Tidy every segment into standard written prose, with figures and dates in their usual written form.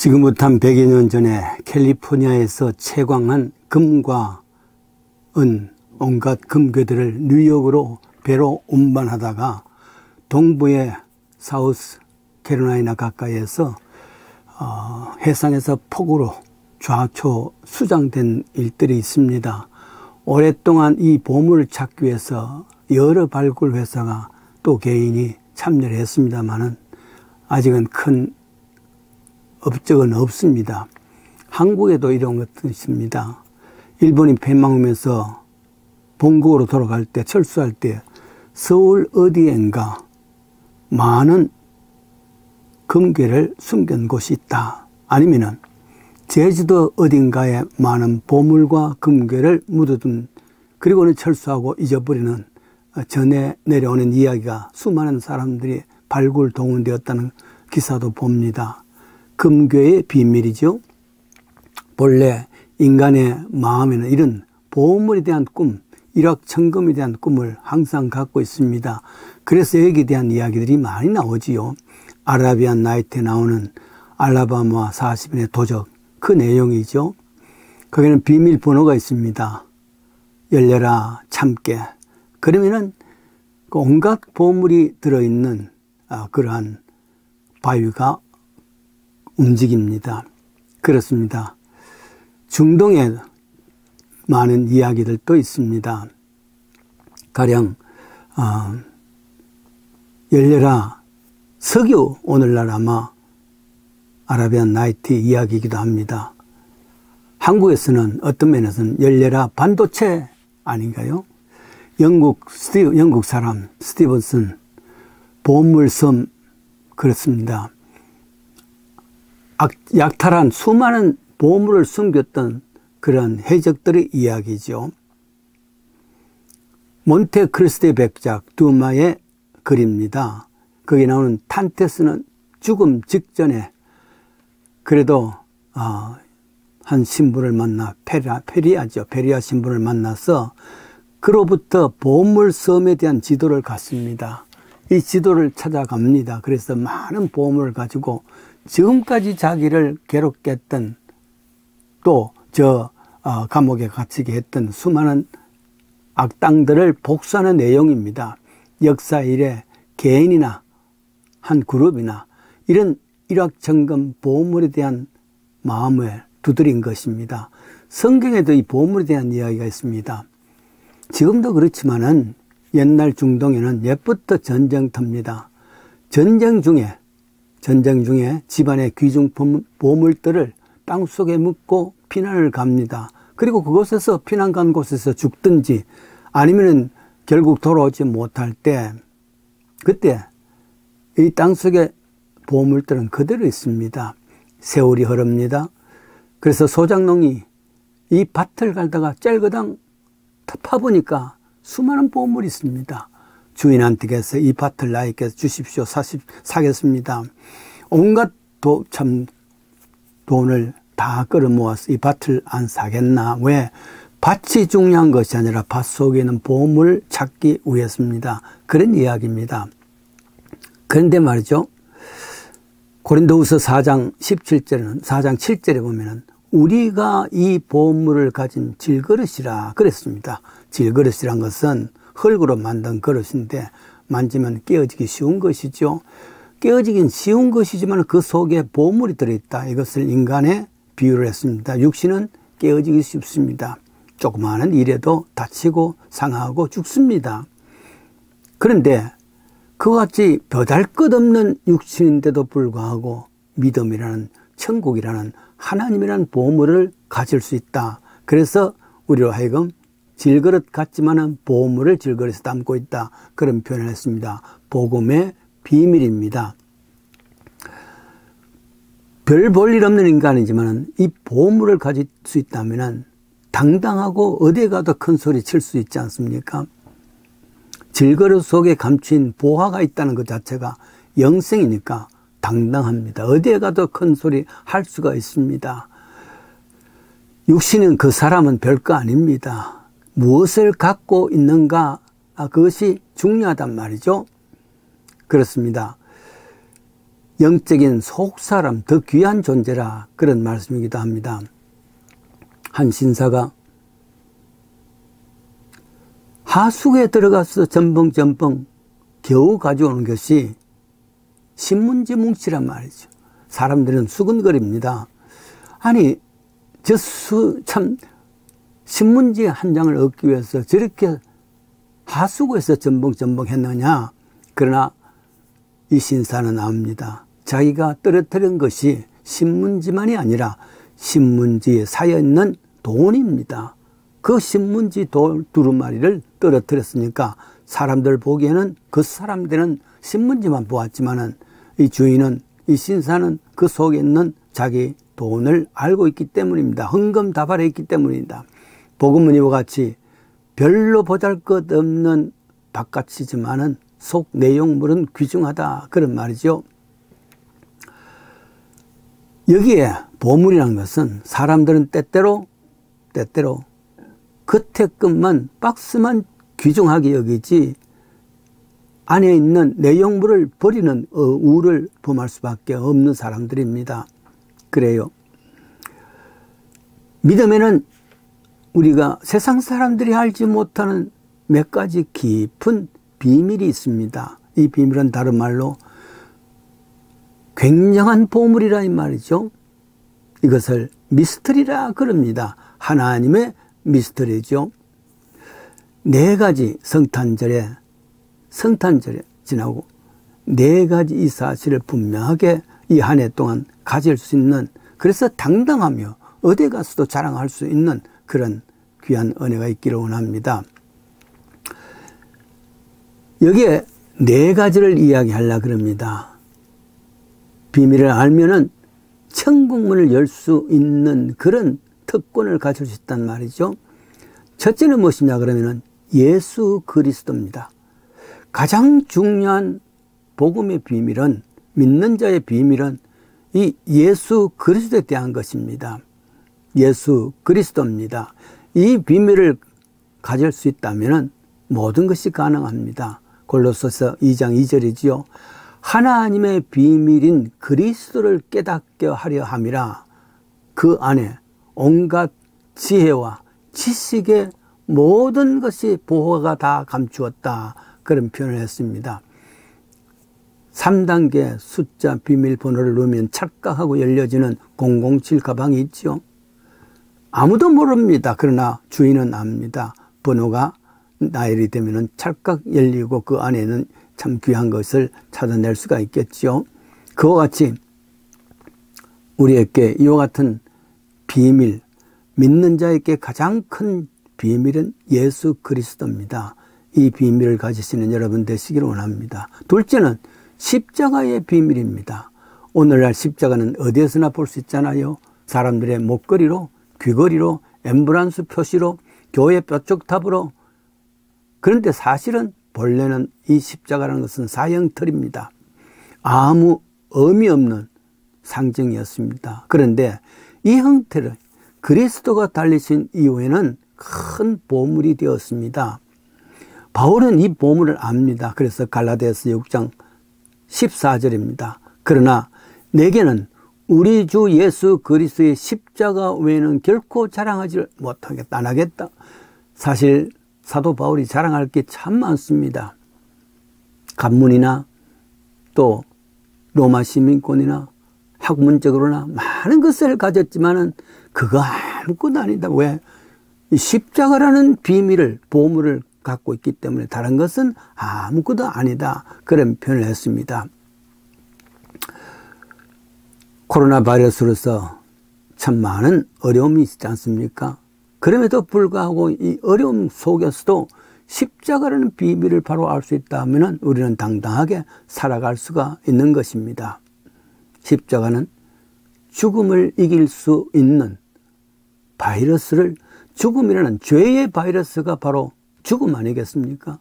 지금부터 한 100여 년 전에 캘리포니아에서 채광한 금과 은, 온갖 금괴들을 뉴욕으로 배로 운반하다가 동부의 사우스 캐롤라이나 가까이에서 해상에서 폭우로 좌초 수장된 일들이 있습니다. 오랫동안 이 보물을 찾기 위해서 여러 발굴 회사가 또 개인이 참여를 했습니다만은 아직은 큰 업적은 없습니다. 한국에도 이런 것도 있습니다. 일본이 패망하면서 본국으로 돌아갈 때, 철수할 때 서울 어디엔가 많은 금괴를 숨긴 곳이 있다. 아니면은 제주도 어딘가에 많은 보물과 금괴를 묻어둔, 그리고는 철수하고 잊어버리는 전해 내려오는 이야기가 수많은 사람들이 발굴 동원되었다는 기사도 봅니다. 금괴의 비밀이죠. 본래 인간의 마음에는 이런 보물에 대한 꿈, 일확천금에 대한 꿈을 항상 갖고 있습니다. 그래서 여기에 대한 이야기들이 많이 나오지요. 아라비안 나이트에 나오는 알라바마 40인의 도적, 그 내용이죠. 거기는 비밀번호가 있습니다. 열려라 참깨. 그러면은 온갖 보물이 들어있는 그러한 바위가 움직입니다. 그렇습니다. 중동에 많은 이야기들도 있습니다. 가령 열려라 석유, 오늘날 아마 아라비안 나이트 이야기이기도 합니다. 한국에서는 어떤 면에서는 열려라 반도체 아닌가요? 영국 사람 스티븐슨 보물섬, 그렇습니다. 약탈한 수많은 보물을 숨겼던 그런 해적들의 이야기죠. 몬테크리스토의 백작 두마의 글입니다. 거기 나오는 탄테스는 죽음 직전에 그래도 한 신부를 만나, 페리아 신부를 만나서 그로부터 보물섬에 대한 지도를 갖습니다. 이 지도를 찾아갑니다. 그래서 많은 보물을 가지고 지금까지 자기를 괴롭게 했던, 또 감옥에 갇히게 했던 수많은 악당들을 복수하는 내용입니다. 역사 이래 개인이나 한 그룹이나 이런 일확천금 보물에 대한 마음을 두드린 것입니다. 성경에도 이 보물에 대한 이야기가 있습니다. 지금도 그렇지만은 옛날 중동에는 옛부터 전쟁터입니다. 전쟁 중에 집안의 귀중품 보물들을 땅속에 묻고 피난을 갑니다. 그리고 그곳에서 피난 간 곳에서 죽든지 아니면은 결국 돌아오지 못할 때, 그때 이 땅속에 보물들은 그대로 있습니다. 세월이 흐릅니다. 그래서 소장농이 이 밭을 갈다가 짤거당 파보니까 수많은 보물이 있습니다. 주인한테서 이 밭을 나에게 주십시오. 사겠습니다. 온갖 돈을 다 끌어모아서 이 밭을 안 사겠나? 왜? 밭이 중요한 것이 아니라 밭 속에 있는 보물 찾기 위해서입니다. 그런 이야기입니다. 그런데 말이죠. 고린도후서 4장 7절에 보면은 우리가 이 보물을 가진 질그릇이라 그랬습니다. 질그릇이란 것은 흙으로 만든 그릇인데 만지면 깨어지기 쉬운 것이죠. 깨어지긴 쉬운 것이지만 그 속에 보물이 들어있다. 이것을 인간에 비유를 했습니다. 육신은 깨어지기 쉽습니다. 조그마한 일에도 다치고 상하고 죽습니다. 그런데 그와 같이 보잘것없는 육신인데도 불구하고 믿음이라는, 천국이라는, 하나님이라는 보물을 가질 수 있다. 그래서 우리로 하여금 질그릇 같지만은 보물을 질그릇에 담고 있다. 그런 표현을 했습니다. 복음의 비밀입니다. 별 볼 일 없는 인간이지만 이 보물을 가질 수 있다면 당당하고 어디에 가도 큰 소리 칠 수 있지 않습니까? 질그릇 속에 감춘 보화가 있다는 것 자체가 영생이니까 당당합니다. 어디에 가도 큰 소리 할 수가 있습니다. 육신은 그 사람은 별거 아닙니다. 무엇을 갖고 영적인 속사람, 더 귀한 존재라 그런 말씀이기도 합니다. 한 신사가 하수구에 들어가서 전벙전벙 겨우 가져오는 것이 신문지 뭉치란 말이죠. 사람들은 수근거립니다. 아니 참 신문지 한 장을 얻기 위해서 저렇게 하수구에서 전벙전벙 했느냐. 그러나 이 신사는 압니다. 자기가 떨어뜨린 것이 신문지만이 아니라 신문지에 쌓여있는 돈입니다. 그 신문지 두루마리를 떨어뜨렸으니까 사람들 보기에는 그 사람들은 신문지만 보았지만은 이 주인은, 이 신사는 그 속에 있는 자기 돈을 알고 있기 때문입니다. 흥검다발했기 때문입니다. 복음은 이와 같이 별로 보잘것없는 바깥이지만은 속 내용물은 귀중하다 그런 말이죠. 여기에 보물이라는 것은 사람들은 때때로 겉에 것만 박스만 귀중하게 여기지 안에 있는 내용물을 버리는 우를 범할 수밖에 없는 사람들입니다. 그래요. 믿음에는 우리가 세상 사람들이 알지 못하는 몇 가지 깊은 비밀이 있습니다. 이 비밀은 다른 말로 굉장한 보물이라 이 말이죠. 이것을 미스터리라 그럽니다. 하나님의 미스터리죠. 4가지 성탄절에 지나고 4가지 이 사실을 분명하게 이 한 해 동안 가질 수 있는, 그래서 당당하며 어디 가서도 자랑할 수 있는 그런 귀한 은혜가 있기를 원합니다. 여기에 4가지를 이야기하려고 그럽니다. 비밀을 알면은 천국문을 열 수 있는 그런 특권을 가질 수 있단 말이죠. 첫째는 무엇이냐 그러면은 예수 그리스도입니다. 가장 중요한 복음의 비밀은, 믿는 자의 비밀은 이 예수 그리스도에 대한 것입니다. 예수 그리스도입니다. 이 비밀을 가질 수 있다면은 모든 것이 가능합니다. 골로새서 2장 2절이지요. 하나님의 비밀인 그리스도를 깨닫게 하려 함이라. 그 안에 온갖 지혜와 지식의 모든 것이 보호가 다 감추었다. 그런 표현을 했습니다. 3단계 숫자 비밀번호를 넣으면 찰칵하고 열려지는 007 가방이 있죠. 아무도 모릅니다. 그러나 주인은 압니다. 번호가 나열이 되면 찰칵 열리고 그 안에는 참 귀한 것을 찾아낼 수가 있겠죠. 그와 같이 우리에게 이와 같은 비밀, 믿는 자에게 가장 큰 비밀은 예수 그리스도입니다. 이 비밀을 가지시는 여러분 되시기를 원합니다. 둘째는 십자가의 비밀입니다. 오늘날 십자가는 어디에서나 볼 수 있잖아요. 사람들의 목걸이로, 귀걸이로, 엠브란스 표시로, 교회 뾰족탑으로. 그런데 사실은 본래는 이 십자가라는 것은 사형틀입니다. 아무 의미 없는 상징이었습니다. 그런데 이 형태를 그리스도가 달리신 이후에는 큰 보물이 되었습니다. 바울은 이 보물을 압니다. 그래서 갈라디아서 6장 14절입니다. 그러나 내게는 우리 주 예수 그리스도의 십자가 외에는 결코 자랑하지 못하겠다, 안 하겠다. 사실 사도 바울이 자랑할 게 참 많습니다. 간문이나 또 로마 시민권이나 학문적으로나 많은 것을 가졌지만은 그거 아무것도 아니다. 왜? 십자가라는 비밀을, 보물을 갖고 있기 때문에 다른 것은 아무것도 아니다. 그런 표현을 했습니다. 코로나 바이러스로서 참 많은 어려움이 있지 않습니까? 그럼에도 불구하고 이 어려움 속에서도 십자가라는 비밀을 바로 알 수 있다면 우리는 당당하게 살아갈 수가 있는 것입니다. 십자가는 죽음을 이길 수 있는 바이러스를, 죽음이라는 죄의 바이러스가 바로 죽음 아니겠습니까?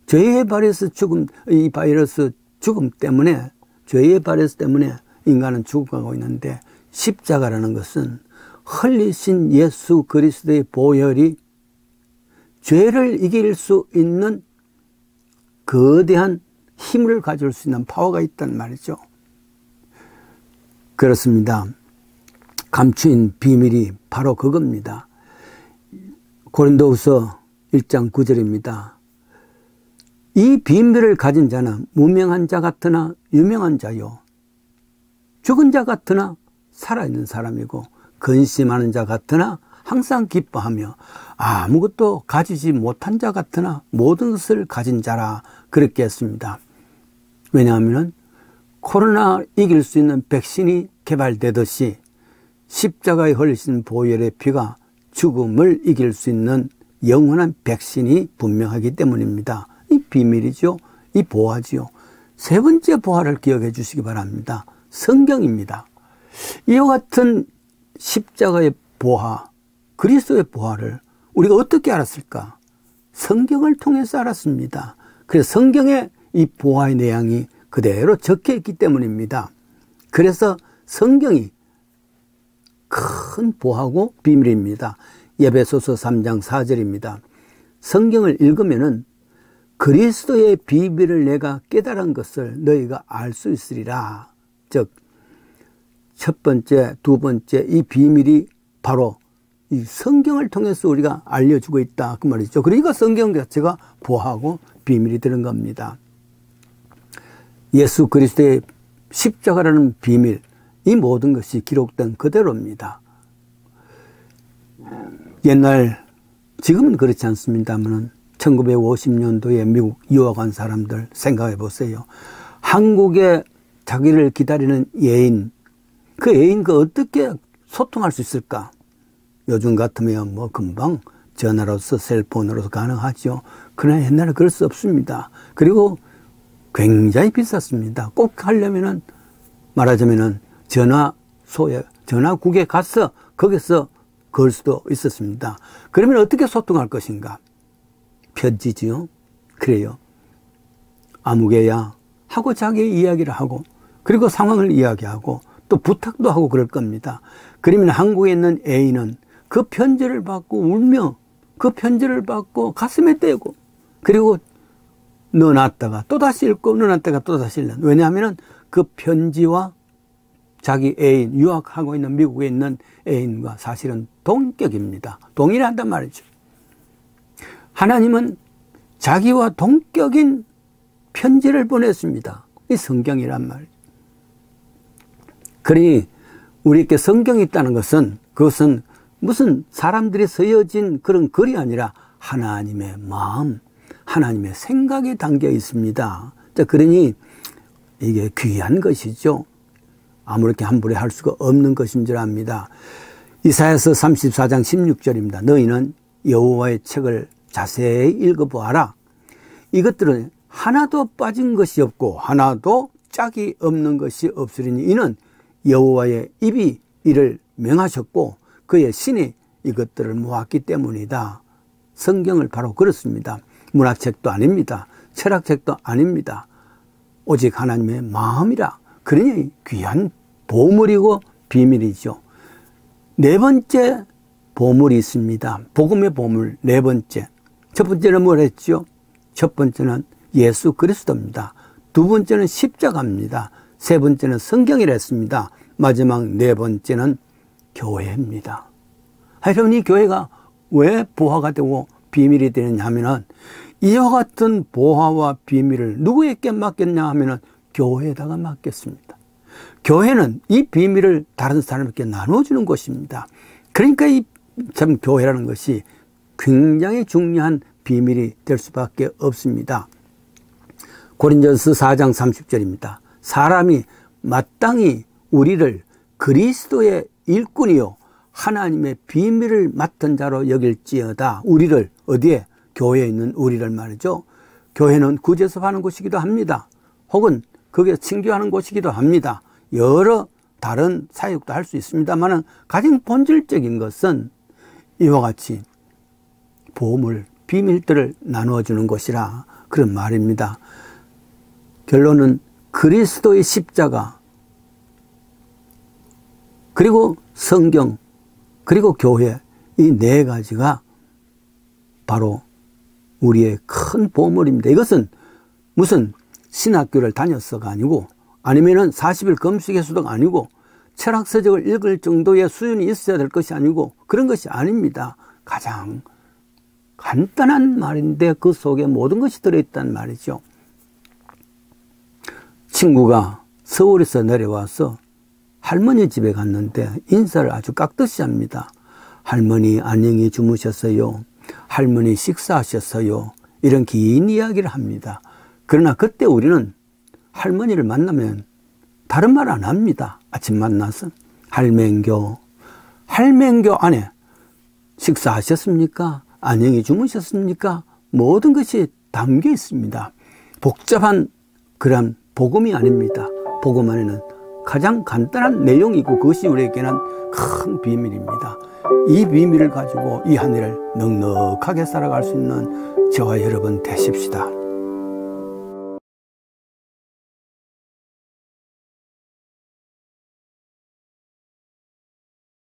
죄의 바이러스 죽음, 이 바이러스 죽음 때문에, 죄의 바이러스 때문에 인간은 죽어가고 있는데, 십자가라는 것은 흘리신 예수 그리스도의 보혈이 죄를 이길 수 있는 거대한 힘을 가질 수 있는 파워가 있단 말이죠. 그렇습니다. 감추인 비밀이 바로 그겁니다. 고린도후서 1장 9절입니다. 이 비밀을 가진 자는 무명한 자 같으나 유명한 자요, 죽은 자 같으나 살아있는 사람이고, 근심하는 자 같으나 항상 기뻐하며, 아무것도 가지지 못한 자 같으나 모든 것을 가진 자라, 그렇게 했습니다. 왜냐하면 코로나 이길 수 있는 백신이 개발되듯이 십자가에 흘리신 보혈의 피가 죽음을 이길 수 있는 영원한 백신이 분명하기 때문입니다. 이 비밀이죠. 이 보화지요. 세 번째 보화를 기억해 주시기 바랍니다. 성경입니다. 이와 같은 십자가의 보화, 그리스도의 보화를 우리가 어떻게 알았을까? 성경을 통해서 알았습니다. 그래서 성경에 이 보화의 내용이 그대로 적혀 있기 때문입니다. 그래서 성경이 큰 보화고 비밀입니다. 에베소서 3장 4절입니다. 성경을 읽으면은 그리스도의 비밀을 내가 깨달은 것을 너희가 알 수 있으리라. 즉, 첫 번째, 두 번째 이 비밀이 바로 이 성경을 통해서 우리가 알려주고 있다, 그 말이죠. 그러니까 성경 자체가 보화고 비밀이 되는 겁니다. 예수 그리스도의 십자가라는 비밀, 이 모든 것이 기록된 그대로입니다. 옛날, 지금은 그렇지 않습니다만 1950년도에 미국 유학 간 사람들 생각해 보세요. 한국에 자기를 기다리는 애인, 그 애인과 어떻게 소통할 수 있을까? 요즘 같으면 뭐 금방 전화로서 셀폰으로서 가능하죠. 그러나 옛날에 그럴 수 없습니다. 그리고 굉장히 비쌌습니다. 꼭 하려면은, 말하자면은 전화소에, 전화국에 가서 거기서 걸 수도 있었습니다. 그러면 어떻게 소통할 것인가? 편지지요. 그래요. 아무개야 하고 자기의 이야기를 하고, 그리고 상황을 이야기하고 또 부탁도 하고 그럴 겁니다. 그러면 한국에 있는 애인은 그 편지를 받고 울며 그 편지를 받고 가슴에 떼고, 그리고 넣어놨다가 또다시 읽고 넣어놨다가 또다시 읽는. 왜냐하면 그 편지와 자기 애인, 유학하고 있는 미국에 있는 애인과 사실은 동격입니다. 동일한단 말이죠. 하나님은 자기와 동격인 편지를 보냈습니다. 이 성경이란 말이죠. 그러니 우리에게 성경이 있다는 것은, 그것은 무슨 사람들이 쓰여진 그런 글이 아니라 하나님의 마음, 하나님의 생각이 담겨 있습니다. 자, 그러니 이게 귀한 것이죠. 아무렇게 함부로 할 수가 없는 것인 줄 압니다. 이사야서 34장 16절입니다. 너희는 여호와의 책을 자세히 읽어보아라. 이것들은 하나도 빠진 것이 없고 하나도 짝이 없는 것이 없으리니 이는 여호와의 입이 이를 명하셨고 그의 신이 이것들을 모았기 때문이다. 성경을 바로 그렇습니다. 문학책도 아닙니다. 철학책도 아닙니다. 오직 하나님의 마음이라. 그러니 귀한 보물이고 비밀이죠. 네 번째 보물이 있습니다. 복음의 보물 네 번째. 첫 번째는 뭘 했죠? 첫 번째는 예수 그리스도입니다. 두 번째는 십자가입니다. 세 번째는 성경이라 했습니다. 마지막 네 번째는 교회입니다. 여러분, 이 교회가 왜 보화가 되고 비밀이 되느냐 하면은, 이와 같은 보화와 비밀을 누구에게 맡겼냐 하면은 교회에다가 맡겼습니다. 교회는 이 비밀을 다른 사람에게 나눠주는 곳입니다. 그러니까 이 참 교회라는 것이 굉장히 중요한 비밀이 될 수밖에 없습니다. 고린도전서 4장 30절입니다. 사람이 마땅히 우리를 그리스도의 일꾼이요 하나님의 비밀을 맡은 자로 여길지어다. 우리를 어디에? 교회에 있는 우리를 말이죠. 교회는 구제섭하는 곳이기도 합니다. 혹은 거기에 친교하는 곳이기도 합니다. 여러 다른 사역도 할 수 있습니다만 가장 본질적인 것은 이와 같이 보물, 비밀들을 나누어주는 것이라 그런 말입니다. 결론은 그리스도의 십자가, 그리고 성경, 그리고 교회, 이 네 가지가 바로 우리의 큰 보물입니다. 이것은 무슨 신학교를 다녔어가 아니고, 아니면은 40일 금식에서도 아니고, 철학서적을 읽을 정도의 수준이 있어야 될 것이 아니고 그런 것이 아닙니다. 가장 간단한 말인데 그 속에 모든 것이 들어있단 말이죠. 친구가 서울에서 내려와서 할머니 집에 갔는데 인사를 아주 깍듯이 합니다. 할머니 안녕히 주무셨어요. 할머니 식사하셨어요. 이런 긴 이야기를 합니다. 그러나 그때 우리는 할머니를 만나면 다른 말 안 합니다. 아침 만나서 할맹교 안에 식사하셨습니까? 안녕히 주무셨습니까? 모든 것이 담겨 있습니다. 복잡한 그런 복음이 아닙니다. 복음 안에는 가장 간단한 내용이고 그것이 우리에게는 큰 비밀입니다. 이 비밀을 가지고 이 한 해를 넉넉하게 살아갈 수 있는 저와 여러분 되십시다.